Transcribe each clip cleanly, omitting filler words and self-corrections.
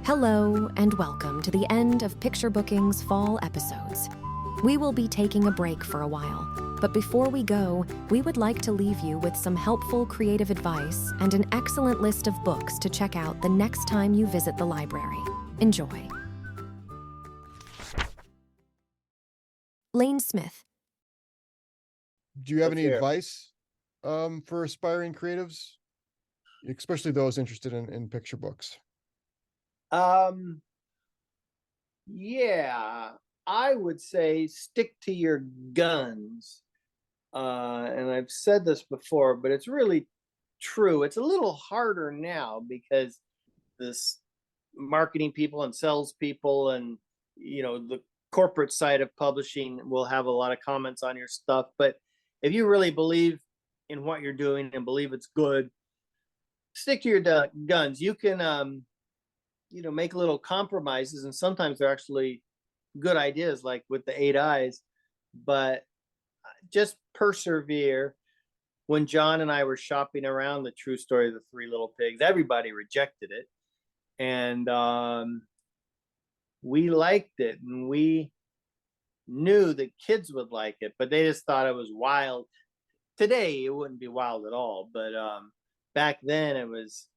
Hello and welcome to the end of Picturebooking's fall episodes. We will be taking a break for a while, but before we go, we would like to leave you with some helpful creative advice and an excellent list of books to check out the next time you visit the library. Enjoy. Lane Smith. Do you have Let's any hear it. advice for aspiring creatives, especially those interested in picture books? Yeah, I would say stick to your guns. And I've said this before, but it's really true. It's a little harder now because this marketing people and sales people and the corporate side of publishing will have a lot of comments on your stuff. But if you really believe in what you're doing and believe it's good, stick to your guns. You can make little compromises, and sometimes they're actually good ideas, like with the 8 eyes, but just persevere. When John and I were shopping around the true story of the Three Little Pigs, everybody rejected it, and we liked it, and we knew that kids would like it, but they just thought it was wild. Today it wouldn't be wild at all, but back then it was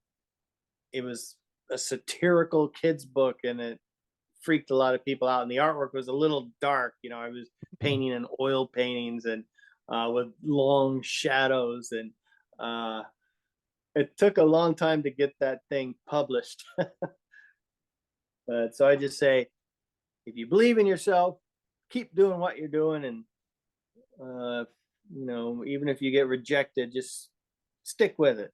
a satirical kids book, and it freaked a lot of people out. And the artwork was a little dark. I was painting in oil paintings and with long shadows, and it took a long time to get that thing published. But so I just say, if you believe in yourself, keep doing what you're doing, and even if you get rejected, just stick with it.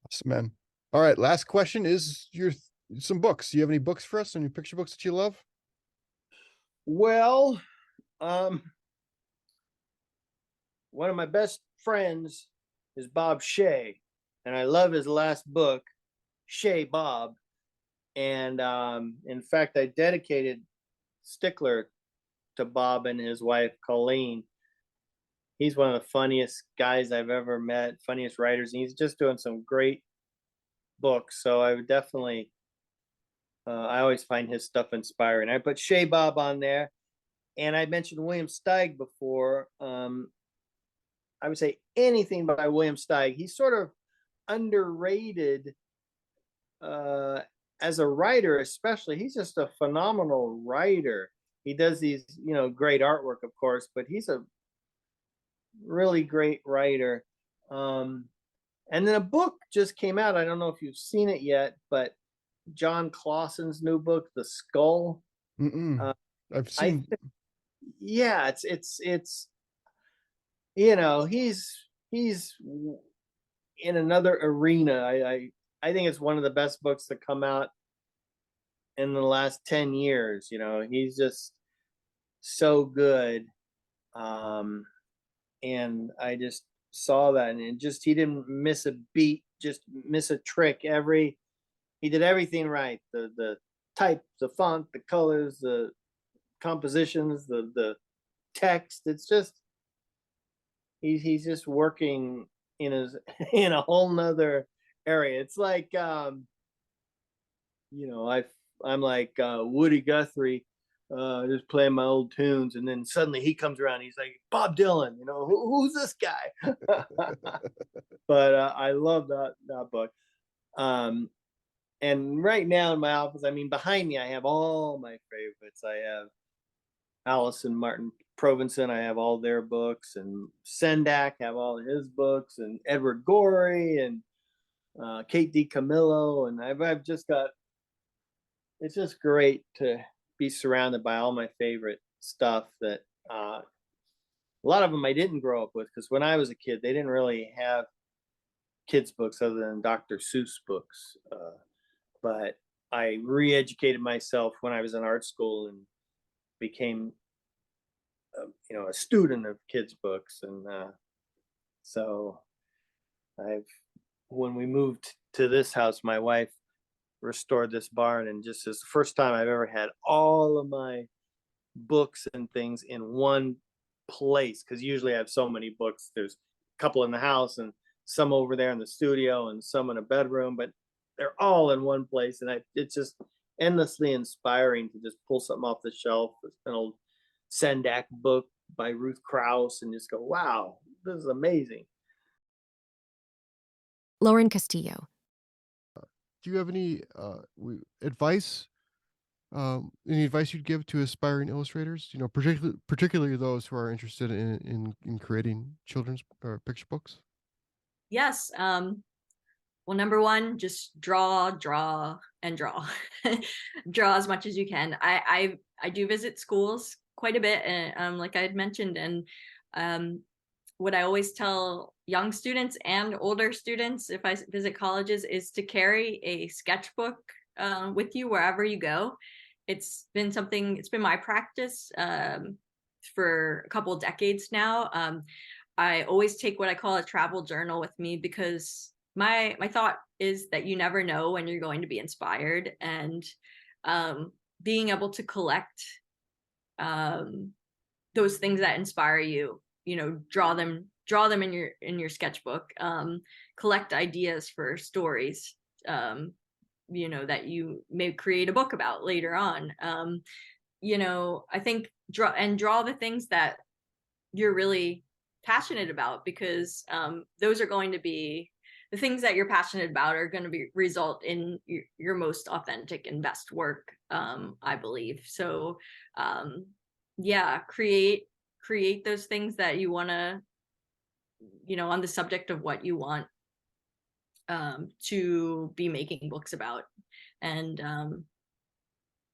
Awesome, man. All right, last question is some books. Do you have any books for us? Any picture books that you love? Well, one of my best friends is Bob Shea, and I love his last book, Shea Bob. And in fact, I dedicated Stickler to Bob and his wife, Colleen. He's one of the funniest guys I've ever met, funniest writers, and he's just doing some great books. So I would definitely, I always find his stuff inspiring. I put Shea Bob on there, and I mentioned William Steig before. I would say anything by William Steig. He's sort of underrated as a writer, especially. He's just a phenomenal writer. He does these, great artwork, of course, but he's a really great writer. And then a book just came out. I don't know if you've seen it yet, but John Clausen's new book, The Skull. I've seen. Yeah, it's he's in another arena. I think it's one of the best books to come out in the last 10 years. He's just so good. And I just saw that, and he didn't miss a beat, just miss a trick. He did everything right. The type, the font, the colors, the compositions, the text. It's just he's just working in a whole nother area. It's like I'm like Woody Guthrie, just playing my old tunes, and then suddenly he comes around. He's like Bob Dylan. Who's this guy? But I love that book. And right now in my office, behind me, I have all my favorites. I have Allison Martin Provenson. I have all their books, and Sendak have all his books, and Edward Gorey, and Kate DiCamillo, and I've just got. It's just great to be surrounded by all my favorite stuff that a lot of them I didn't grow up with, because when I was a kid, they didn't really have kids books other than Dr. Seuss books. But I re-educated myself when I was in art school and became, a student of kids books. And so when we moved to this house, my wife restored this barn, and just is the first time I've ever had all of my books and things in one place, because usually I have so many books. There's a couple in the house and some over there in the studio and some in a bedroom, but they're all in one place, and it's just endlessly inspiring to just pull something off the shelf, an old Sendak book by Ruth Krauss, and just go, wow, this is amazing. Lauren Castillo. Do you have advice? Any advice you'd give to aspiring illustrators? You know, particularly those who are interested in creating children's or picture books. Yes. Well, number one, just draw, and draw. Draw as much as you can. I do visit schools quite a bit, and like I had mentioned, and what I always tell young students and older students if I visit colleges is to carry a sketchbook with you wherever you go. It's been my practice for a couple of decades now. I always take what I call a travel journal with me, because my thought is that you never know when you're going to be inspired, and being able to collect those things that inspire you, draw them in your sketchbook, collect ideas for stories, that you may create a book about later on. I think draw the things that you're really passionate about, because those are going to be the things that you're passionate about are going to result in your most authentic and best work, I believe. So yeah, create those things that you want to, on the subject of what you want to be making books about, and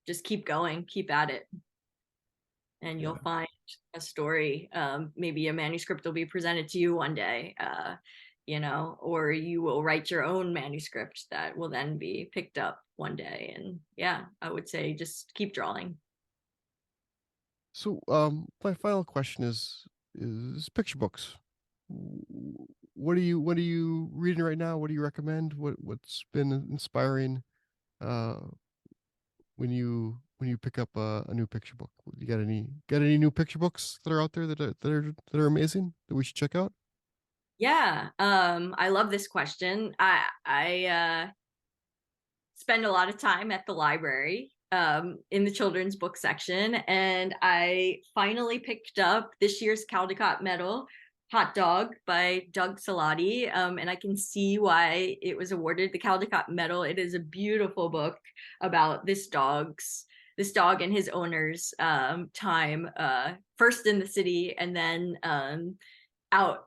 just keep going, keep at it, and you'll find a story. Maybe a manuscript will be presented to you one day, or you will write your own manuscript that will then be picked up one day. And yeah, I would say just keep drawing. So, my final question is picture books. What are you reading right now? What do you recommend? What's been inspiring when you pick up a new picture book? You got any new picture books that are out there that are amazing that we should check out? Yeah, I love this question. I spend a lot of time at the library in the children's book section, and I finally picked up this year's Caldecott Medal, Hot Dog by Doug Salati, and I can see why it was awarded the Caldecott Medal. It is a beautiful book about this dog and his owner's time, first in the city and then out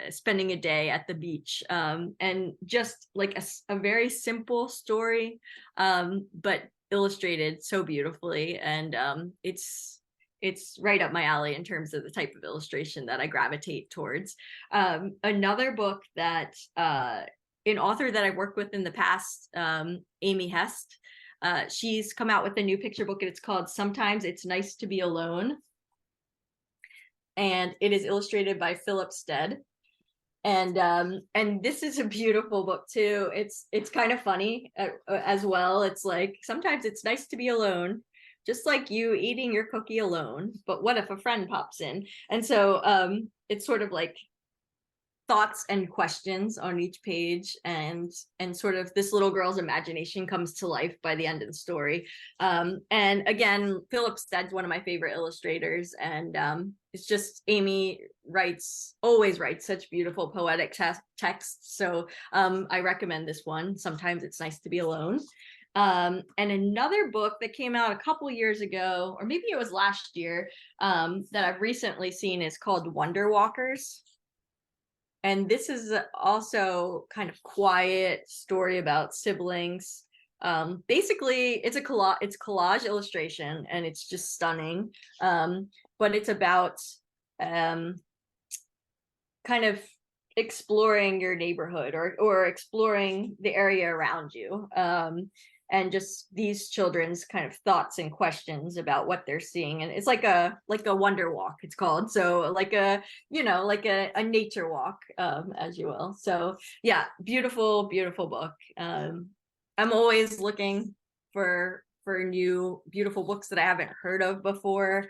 spending a day at the beach, and just like a very simple story, but illustrated so beautifully, and it's right up my alley in terms of the type of illustration that I gravitate towards. Another book that an author that I've worked with in the past, Amy Hest, she's come out with a new picture book, and it's called Sometimes It's Nice to Be Alone. And it is illustrated by Philip Stead. And this is a beautiful book too. It's kind of funny as well. It's like, sometimes it's nice to be alone, just like you eating your cookie alone, but what if a friend pops in? And so it's sort of like thoughts and questions on each page, and sort of this little girl's imagination comes to life by the end of the story. And again, Philip Stead's one of my favorite illustrators, and it's just Amy always writes such beautiful poetic texts. So I recommend this one, Sometimes It's Nice to Be Alone. And another book that came out a couple years ago, or maybe it was last year, that I've recently seen is called Wonder Walkers. And this is also kind of quiet story about siblings. Basically, it's collage illustration, and it's just stunning. But it's about kind of exploring your neighborhood, or exploring the area around you. And just these children's kind of thoughts and questions about what they're seeing. And it's like a wonder walk, it's called. So like a nature walk, as you will. So yeah, beautiful, beautiful book. I'm always looking for new beautiful books that I haven't heard of before.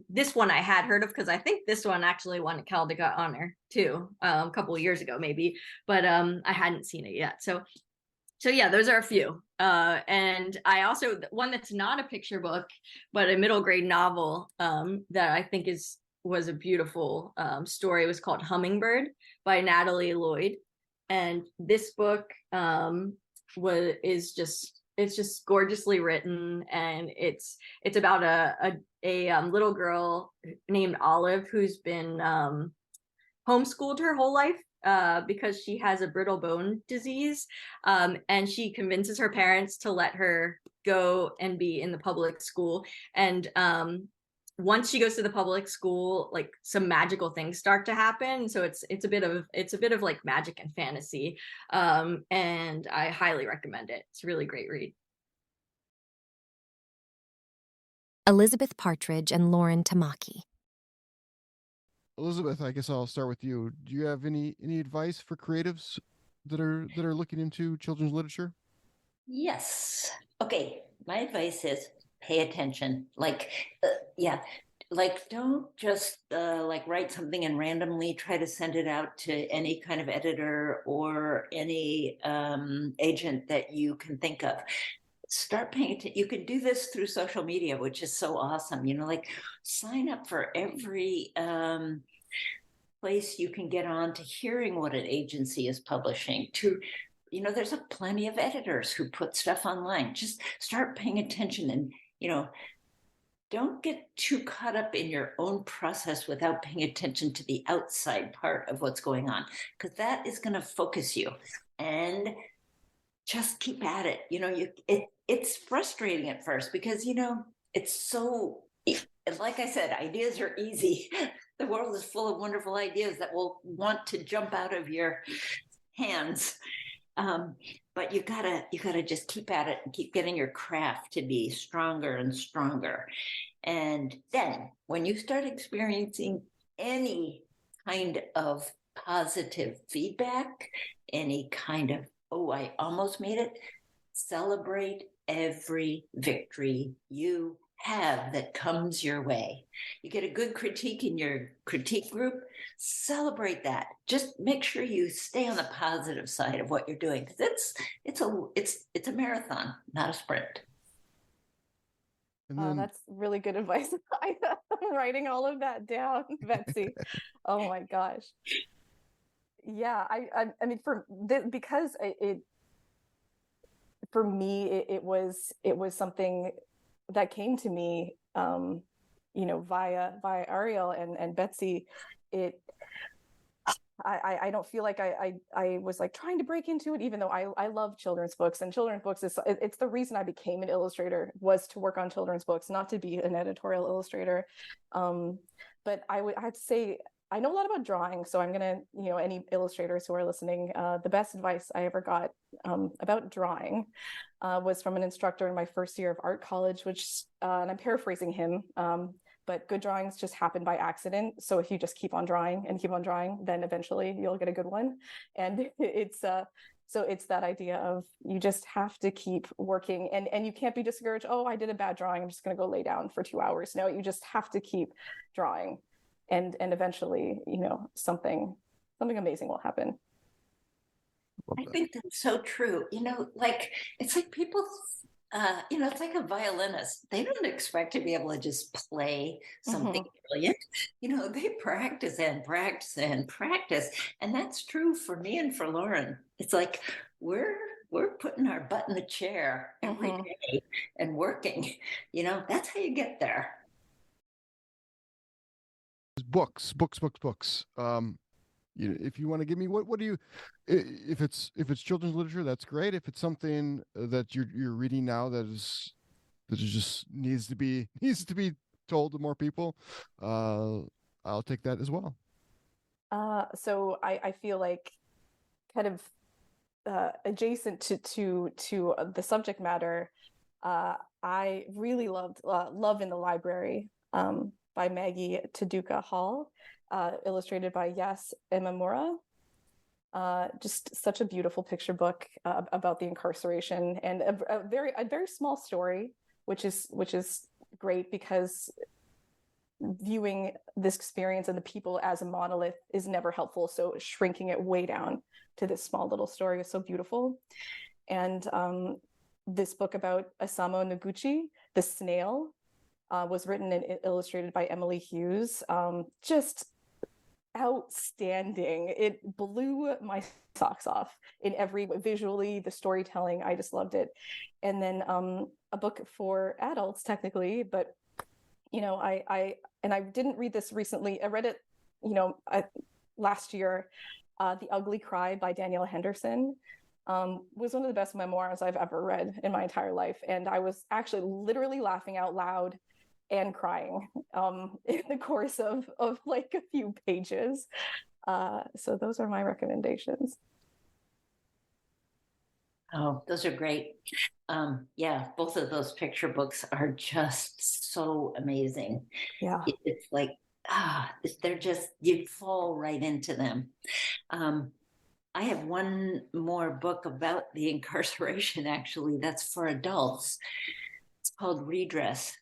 This one I had heard of, because I think this one actually won a Caldecott honor too, a couple of years ago maybe, but I hadn't seen it yet. So So yeah, those are a few. And I also, one that's not a picture book, but a middle grade novel that I think was a beautiful story, was called Hummingbird by Natalie Lloyd. And this book it's just gorgeously written, and it's about a little girl named Olive who's been homeschooled her whole life because she has a brittle bone disease. And she convinces her parents to let her go and be in the public school. And once she goes to the public school, like some magical things start to happen. So it's a bit of like magic and fantasy. And I highly recommend it. It's a really great read. Elizabeth Partridge and Lauren Tamaki. Elizabeth, I guess I'll start with you. Do you have any advice for creatives that are looking into children's literature? Yes. Okay. My advice is pay attention. Yeah. Like, don't just like write something and randomly try to send it out to any kind of editor or any agent that you can think of. Start paying attention. You can do this through social media, which is so awesome. Like sign up for every place you can get on to hearing what an agency is publishing. There's plenty of editors who put stuff online. Just start paying attention and, don't get too caught up in your own process without paying attention to the outside part of what's going on, because that is going to focus you. And just keep at it. It's frustrating at first because, it's so, like I said, ideas are easy. The world is full of wonderful ideas that will want to jump out of your hands. But you gotta just keep at it and keep getting your craft to be stronger and stronger. And then when you start experiencing any kind of positive feedback, any kind of, oh, I almost made it, celebrate every victory you have that comes your way. You get a good critique in your critique group, celebrate that. Just make sure you stay on the positive side of what you're doing, because it's a marathon, not a sprint. And Oh, then that's really good advice. I'm writing all of that down, Betsy. Oh my gosh. Yeah, I mean, because for me, it was something that came to me, via Ariel and Betsy. I don't feel like I was like trying to break into it, even though I love children's books, and children's books it's the reason I became an illustrator, was to work on children's books, not to be an editorial illustrator. But I have to say, I know a lot about drawing, so I'm gonna, any illustrators who are listening, the best advice I ever got about drawing was from an instructor in my first year of art college, which, and I'm paraphrasing him, but good drawings just happen by accident. So if you just keep on drawing and keep on drawing, then eventually you'll get a good one. And so it's that idea of, you just have to keep working, and you can't be discouraged. Oh, I did a bad drawing, I'm just going to go lay down for 2 hours. No, you just have to keep drawing. And eventually, something amazing will happen. I think that's so true. It's like people, it's like a violinist. They don't expect to be able to just play something brilliant. They practice and practice and practice. And that's true for me and for Lauren. It's like we're putting our butt in the chair every day and working. That's how you get there. books. If you want to give me what do you, if it's children's literature, that's great. If it's something that you're reading now that is just needs to be told to more people, I'll take that as well. So I feel like, kind of adjacent to the subject matter, I really loved Love in the Library by Maggie Taduka Hall, illustrated by Yas Imamura. Just such a beautiful picture book about the incarceration, and a very small story, which is great, because viewing this experience and the people as a monolith is never helpful. So shrinking it way down to this small little story is so beautiful. And this book about Isamu Noguchi, the snail, was written and illustrated by Emily Hughes. Just outstanding. It blew my socks off in every visually, the storytelling. I just loved it. And then a book for adults, technically, but I didn't read this recently. I read it, last year. The Ugly Cry by Danielle Henderson was one of the best memoirs I've ever read in my entire life. And I was actually literally laughing out loud and crying in the course of like a few pages. So those are my recommendations. Oh, those are great. Yeah, both of those picture books are just so amazing. Yeah. It's like, they're just, you fall right into them. I have one more book about the incarceration, actually, that's for adults. It's called Redress: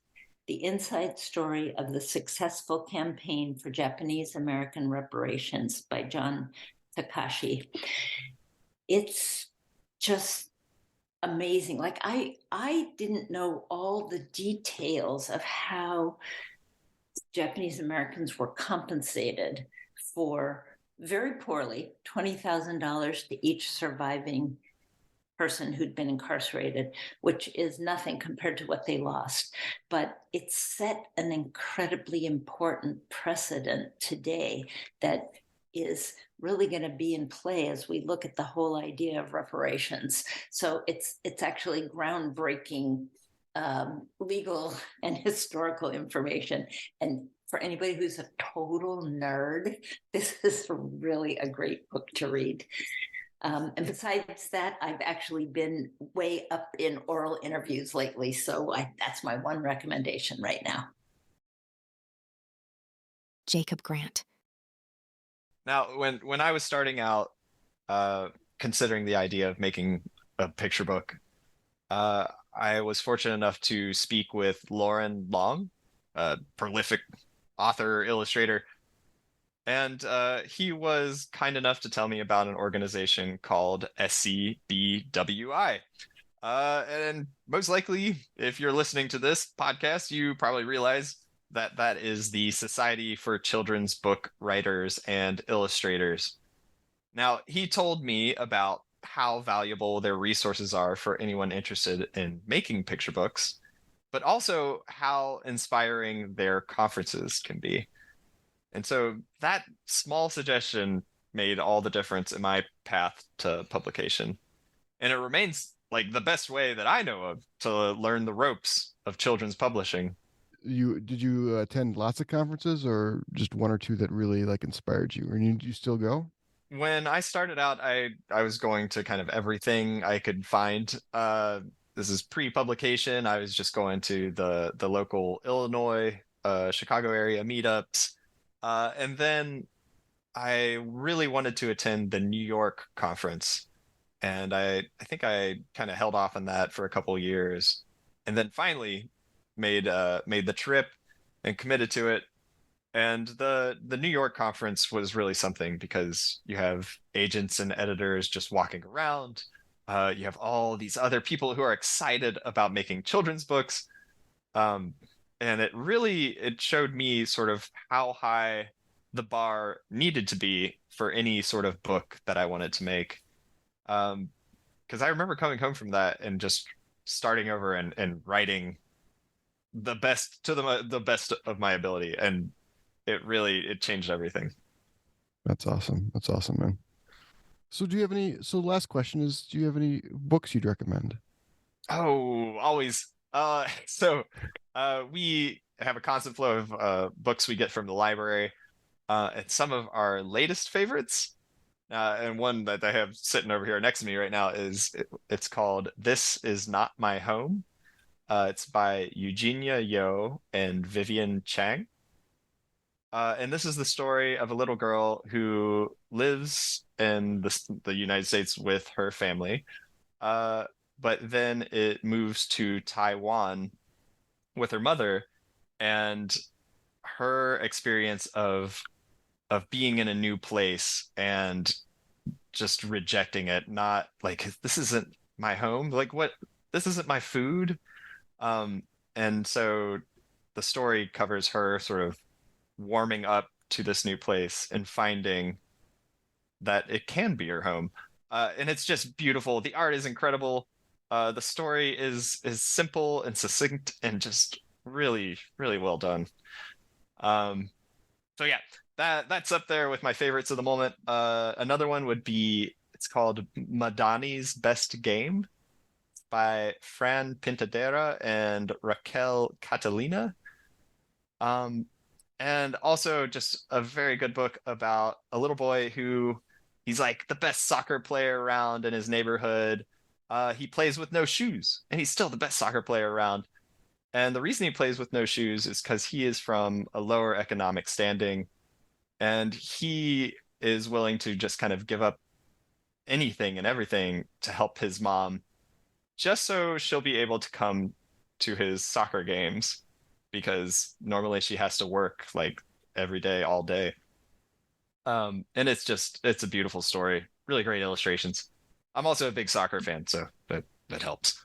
The Inside Story of the Successful Campaign for Japanese American Reparations by John Takashi. It's just amazing. Like I didn't know all the details of how Japanese Americans were compensated for, very poorly, $20,000 to each surviving person who'd been incarcerated, which is nothing compared to what they lost. But it set an incredibly important precedent today that is really going to be in play as we look at the whole idea of reparations. So it's actually groundbreaking legal and historical information. And for anybody who's a total nerd, this is really a great book to read. And besides that, I've actually been way up in oral interviews lately. So that's my one recommendation right now. Jacob Grant. Now, when I was starting out, considering the idea of making a picture book, I was fortunate enough to speak with Lauren Long, a prolific author, illustrator. And he was kind enough to tell me about an organization called SCBWI. And most likely, if you're listening to this podcast, you probably realize that that is the Society for Children's Book Writers and Illustrators. Now, he told me about how valuable their resources are for anyone interested in making picture books, but also how inspiring their conferences can be. And so that small suggestion made all the difference in my path to publication. And it remains like the best way that I know of to learn the ropes of children's publishing. Did you attend lots of conferences, or just one or two that really like inspired you? Or you still go? When I started out, I was going to kind of everything I could find. This is pre-publication. I was just going to the local Illinois, Chicago area meetups. And then I really wanted to attend the New York conference. And I think I kind of held off on that for a couple of years. And then finally made the trip and committed to it. And the New York conference was really something because you have agents and editors just walking around. You have all these other people who are excited about making children's books. And it showed me sort of how high the bar needed to be for any sort of book that I wanted to make. Because I remember coming home from that and just starting over and writing the best to the best of my ability. And it changed everything. That's awesome. That's awesome, man. So last question is, do you have any books you'd recommend? Oh, always. We have a constant flow of books we get from the library. And some of our latest favorites, and one that I have sitting over here next to me right now it's called This Is Not My Home. It's by Eugenia Yo and Vivian Chang. And this is the story of a little girl who lives in the United States with her family, but then it moves to Taiwan with her mother, and her experience of being in a new place and just rejecting it. Not like, this isn't my home. Like, what? This isn't my food. And so the story covers her sort of warming up to this new place and finding that it can be her home. And it's just beautiful. The art is incredible. The story is simple and succinct and just really, really well done. So yeah, that's up there with my favorites of the moment. Another one would be, it's called Madani's Best Game by Fran Pintadera and Raquel Catalina. And also just a very good book about a little boy who he's like the best soccer player around in his neighborhood. He plays with no shoes, and he's still the best soccer player around. And the reason he plays with no shoes is because he is from a lower economic standing, and he is willing to just kind of give up anything and everything to help his mom, just so she'll be able to come to his soccer games, because normally she has to work like every day, all day. And it's a beautiful story. Really great illustrations. I'm also a big soccer fan, so that helps.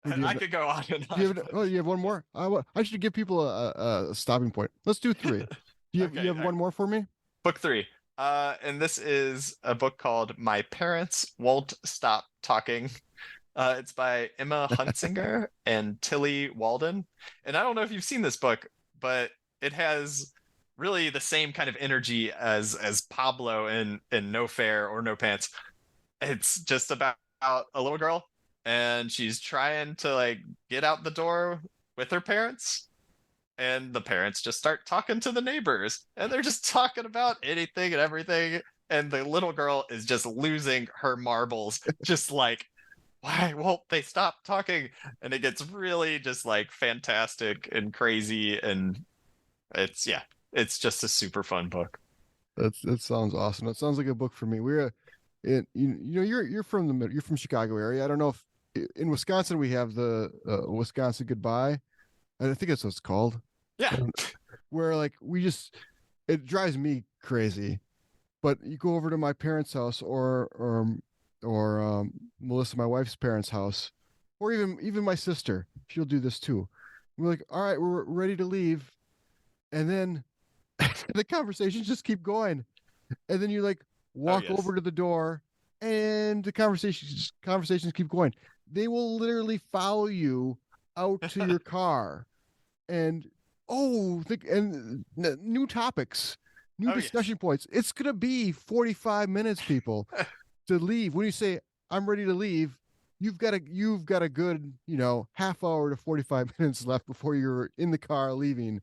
I could go on and on. You have one more? I should give people a stopping point. Let's do 3. You have one more for me? Book 3. And this is a book called My Parents Won't Stop Talking. It's by Emma Hunsinger and Tilly Walden. And I don't know if you've seen this book, but it has really the same kind of energy as Pablo in No Fair or No Pants. It's just about a little girl, and she's trying to like get out the door with her parents, and the parents just start talking to the neighbors, and they're just talking about anything and everything, and the little girl is just losing her marbles, just like, why won't they stop talking? And it gets really just like fantastic and crazy, and it's just a super fun book. That sounds awesome. That sounds like a book for me. You're from Chicago area. I don't know if in Wisconsin we have the Wisconsin Goodbye. I think that's what it's called. Yeah. Where like it drives me crazy. But you go over to my parents' house or Melissa, my wife's parents' house, or even my sister. She'll do this too. We're like, all right, we're ready to leave, and then the conversations just keep going, and then you like walk over to the door, and the conversations keep going. They will literally follow you out to your car, and new topics, new discussion points. It's gonna be 45 minutes, people, to leave. When you say I'm ready to leave, you've got a good half hour to 45 minutes left before you're in the car leaving.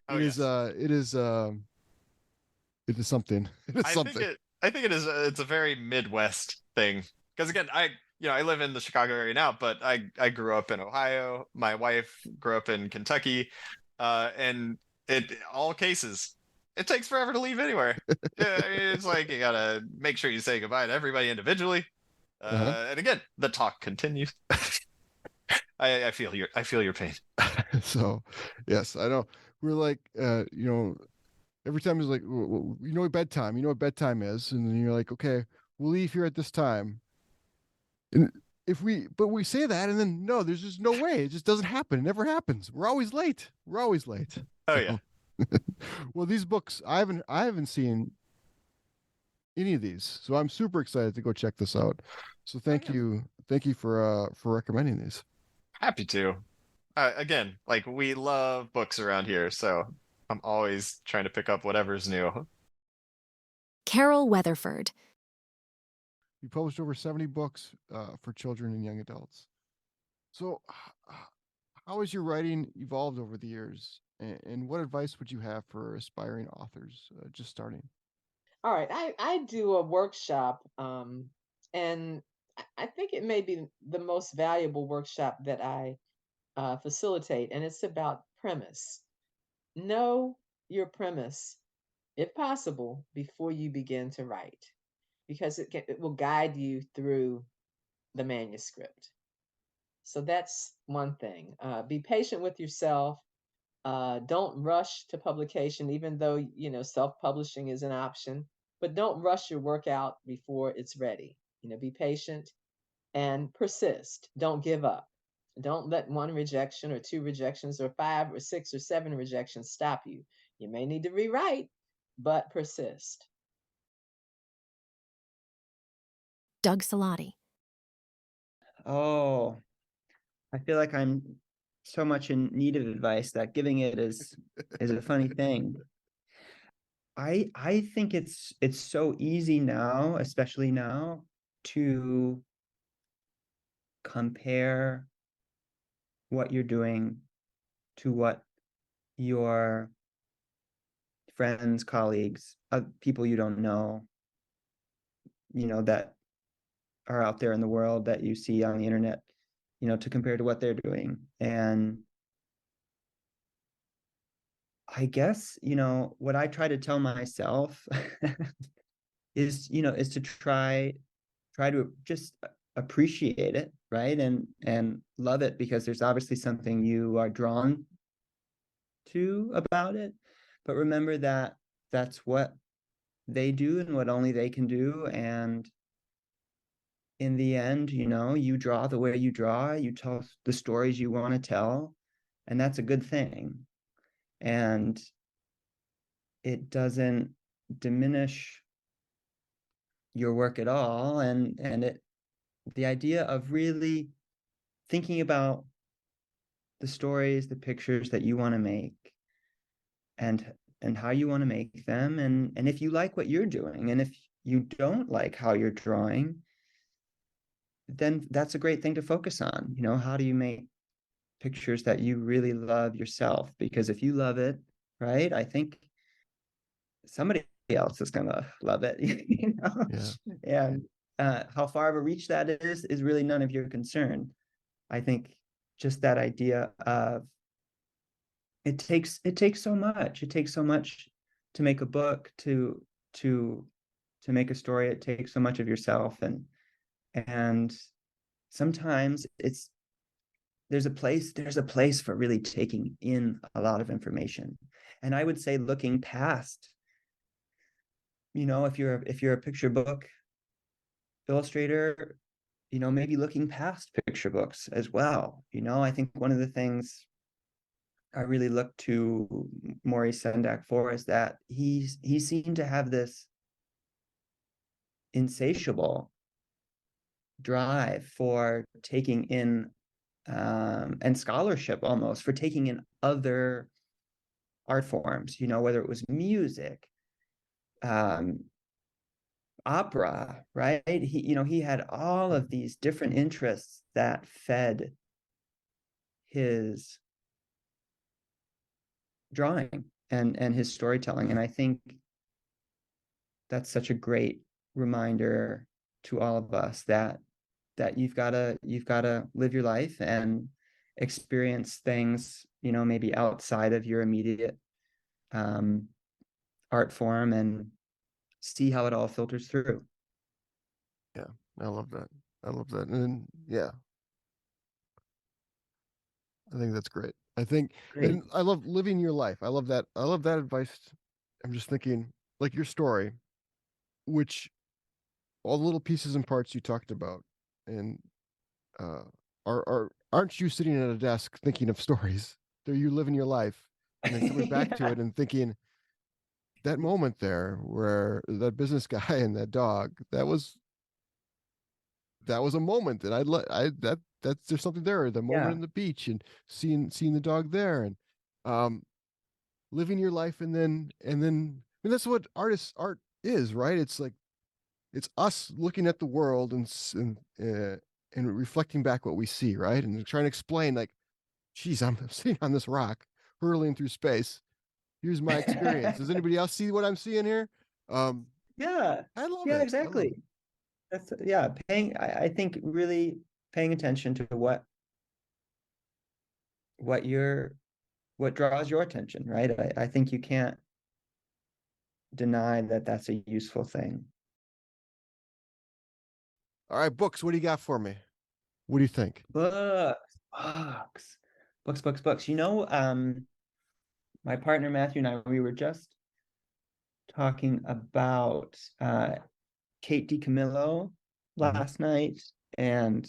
It is something. It is something. I think it is. It's a very Midwest thing, because again, I live in the Chicago area now, but I grew up in Ohio. My wife grew up in Kentucky, and all cases, it takes forever to leave anywhere. Yeah, I mean, it's like you gotta make sure you say goodbye to everybody individually, and again, the talk continues. I feel your pain. So, yes, I know. We're like, every time it's like, what bedtime. You know what bedtime is, and then you're like, okay, we'll leave here at this time. And but we say that, and then no, there's just no way. It just doesn't happen. It never happens. We're always late. Oh yeah. Well, these books, I haven't seen any of these, so I'm super excited to go check this out. So thank you for recommending these. Happy to. Again, like, we love books around here, so I'm always trying to pick up whatever's new. Carol Weatherford. You published over 70 books for children and young adults. So how has your writing evolved over the years? And what advice would you have for aspiring authors just starting? All right, I do a workshop, and I think it may be the most valuable workshop that I facilitate, and it's about premise. Know your premise, if possible, before you begin to write, because it will guide you through the manuscript. So that's one thing. Be patient with yourself. Don't rush to publication, even though self-publishing is an option. But don't rush your work out before it's ready. Be patient and persist. Don't give up. Don't let one rejection or two rejections or 5 or 6 or 7 rejections stop you. You may need to rewrite, but persist. Doug Salati. Oh, I feel like I'm so much in need of advice that giving it is a funny thing. I think it's so easy now, especially now, to compare what you're doing to what your friends, colleagues, people you don't know, that are out there in the world that you see on the internet, to compare to what they're doing. And I guess, what I try to tell myself is to try to just appreciate it, right? And love it, because there's obviously something you are drawn to about it. But remember that that's what they do and what only they can do. And in the end, you draw the way you draw, you tell the stories you want to tell, and that's a good thing. And it doesn't diminish your work at all. And the idea of really thinking about the stories, the pictures that you want to make, and how you want to make them, and if you like what you're doing, and if you don't like how you're drawing, then that's a great thing to focus on. How do you make pictures that you really love yourself? Because if you love it, right, I think somebody else is gonna love it. Yeah. And how far of a reach that is really none of your concern. I think just that idea of it takes so much. It takes so much to make a book, to make a story. It takes so much of yourself, and sometimes there's a place for really taking in a lot of information. And I would say looking past, if you're a picture book illustrator, maybe looking past picture books as well. I think one of the things I really look to Maurice Sendak for is that he seemed to have this insatiable drive for taking in and scholarship, almost, for taking in other art forms, whether it was music, opera, right? He had all of these different interests that fed his drawing and his storytelling. And I think that's such a great reminder to all of us that you've got to live your life and experience things, maybe outside of your immediate art form, and see how it all filters through. Yeah, I love that. And then, yeah, I think that's great. Great. And I love living your life. I love that. I love that advice. I'm just thinking, like your story, which all the little pieces and parts you talked about, and aren't you sitting at a desk thinking of stories? They're you living your life, and then coming back to it and thinking that moment there where that business guy and that dog, that was a moment that that's there's something there. The moment Yeah. on the beach and seeing the dog there, and living your life, and then I mean, that's what art is, right? It's like it's us looking at the world and reflecting back what we see, right? And trying to explain, like, geez, I'm sitting on this rock hurtling through space. Here's my experience. Does anybody else see what I'm seeing here? Yeah. I love Yeah, it. exactly. That's I think really paying attention to what draws your attention, right? I think you can't deny that that's a useful thing. All right, books. What do you got for me? What do you think? Books. My partner Matthew and I, we were just talking about Kate DiCamillo last night, and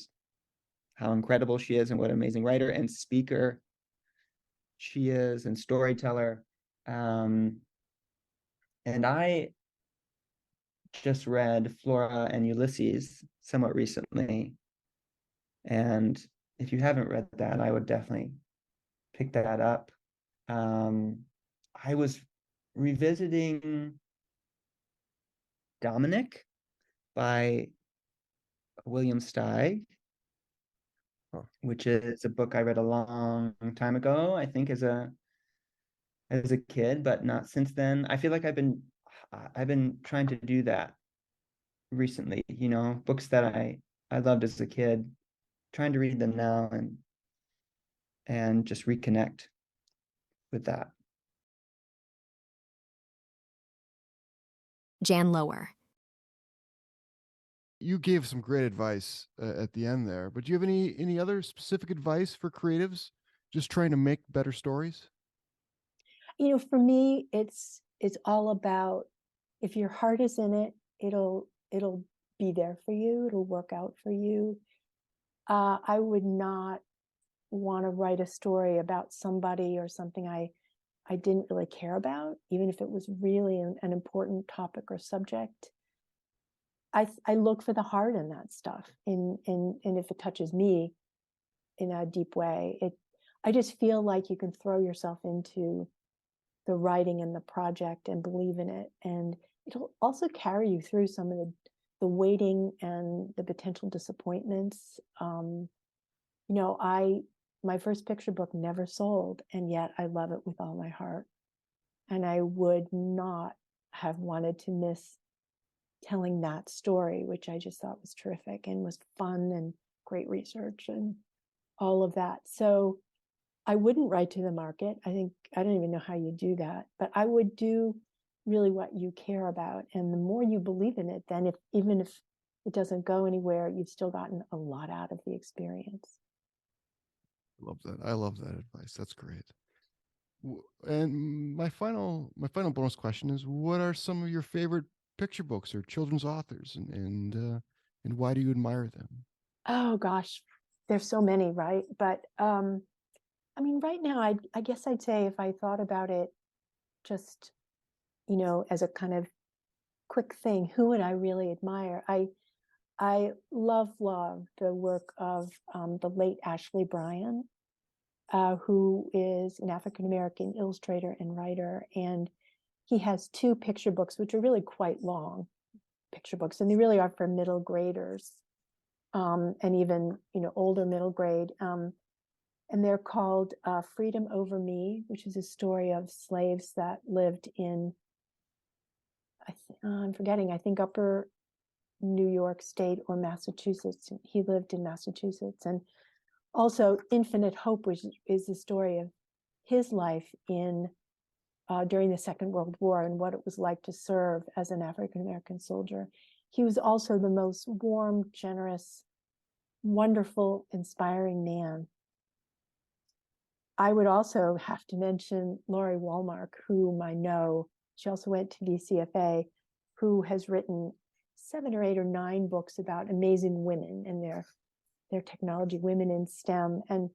how incredible she is and what an amazing writer and speaker she is and storyteller. And I just read Flora and Ulysses somewhat recently. And if you haven't read that, I would definitely pick that up. I was revisiting Dominic by William Steig, which is a book I read a long time ago, I think as a kid, but not since then. I feel like I've been trying to do that recently, books that I loved as a kid, trying to read them now and just reconnect with that. Jan Lower. You gave some great advice at the end there, but do you have any other specific advice for creatives just trying to make better stories? For me, it's all about, if your heart is in it, it'll be there for you. It'll work out for you. I would not want to write a story about somebody or something I didn't really care about, even if it was really an important topic or subject. I look for the heart in that stuff, and if it touches me in a deep way, I just feel like you can throw yourself into the writing and the project and believe in it, and it'll also carry you through some of the waiting and the potential disappointments. My first picture book never sold, and yet I love it with all my heart, and I would not have wanted to miss telling that story, which I just thought was terrific and was fun and great research and all of that. So I wouldn't write to the market. I don't even know how you do that, but I would do really what you care about. And the more you believe in it, then even if it doesn't go anywhere, you've still gotten a lot out of the experience. I love that advice. That's great. And my final bonus question is: what are some of your favorite picture books or children's authors, and why do you admire them? Oh gosh, there's so many, right? But right now, I guess I'd say, if I thought about it just, as a kind of quick thing, who would I really admire? I love the work of the late Ashley Bryan, who is an African-American illustrator and writer. And he has two picture books, which are really quite long picture books, and they really are for middle graders, and even, older middle grade. And they're called Freedom Over Me, which is a story of slaves that lived in, I'm forgetting, I think upper New York State or Massachusetts. He lived in Massachusetts. And also Infinite Hope, which is the story of his life during the Second World War and what it was like to serve as an African-American soldier. He was also the most warm, generous, wonderful, inspiring man. I would also have to mention Laurie Walmark, whom I know. She also went to VCFA, who has written 7 or 8 or 9 books about amazing women and their technology, women in STEM. And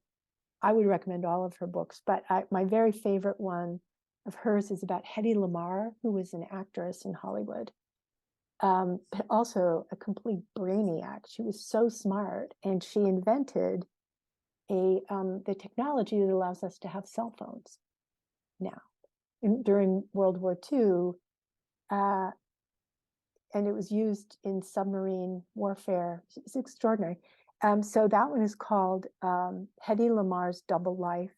I would recommend all of her books. But my very favorite one of hers is about Hedy Lamarr, who was an actress in Hollywood, but also a complete brainiac. She was so smart, and she invented the technology that allows us to have cell phones now. During World War II, and it was used in submarine warfare. It's extraordinary. So that one is called Hedy Lamarr's Double Life.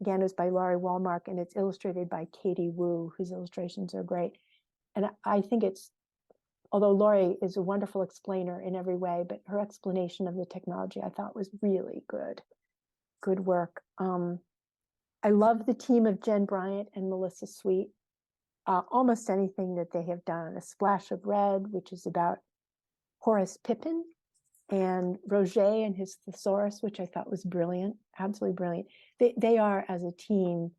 Again, it was by Laurie Walmark, and it's illustrated by Katie Wu, whose illustrations are great. And I think although Laurie is a wonderful explainer in every way, but her explanation of the technology I thought was really good. Good work. I love the team of Jen Bryant and Melissa Sweet. Almost anything that they have done. A Splash of Red, which is about Horace Pippin, and Roger and his thesaurus, which I thought was brilliant, absolutely brilliant. They are, as a team,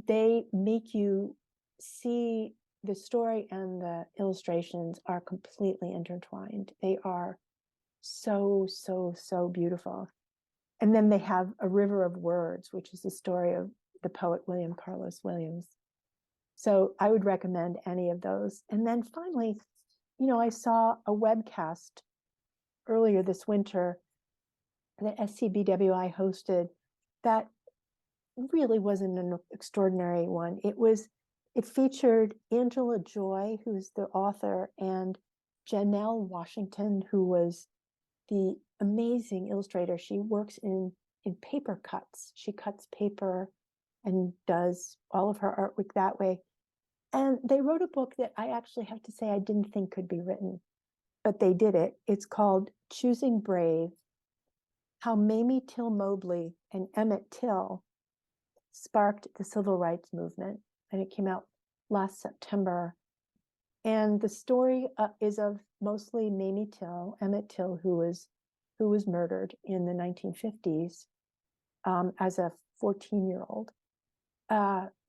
they make you see the story and the illustrations are completely intertwined. They are so beautiful. And then they have A River of Words, which is the story of the poet William Carlos Williams. So I would recommend any of those. And then finally, I saw a webcast earlier this winter that SCBWI hosted that really wasn't an extraordinary one. It featured Angela Joy, who's the author, and Janelle Washington, who was the amazing illustrator. She works in paper cuts. She cuts paper and does all of her artwork that way. And they wrote a book that I actually have to say I didn't think could be written, but they did it. It's called Choosing Brave: How Mamie Till Mobley and Emmett Till Sparked the Civil Rights Movement. And it came out last September. And the story is of mostly Mamie Till, Emmett Till, who was murdered in the 1950s as a 14-year-old.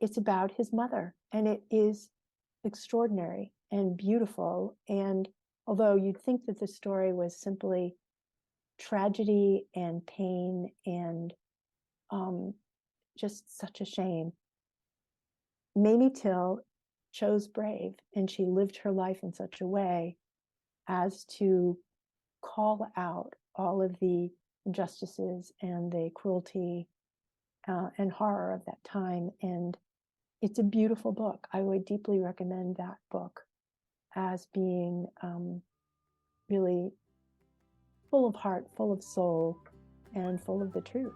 It's about his mother, and it is extraordinary and beautiful. And although you'd think that the story was simply tragedy and pain and just such a shame, Mamie Till chose brave, and she lived her life in such a way as to call out all of the injustices and the cruelty and horror of that time. And it's a beautiful book. I would deeply recommend that book as being really full of heart, full of soul, and full of the truth.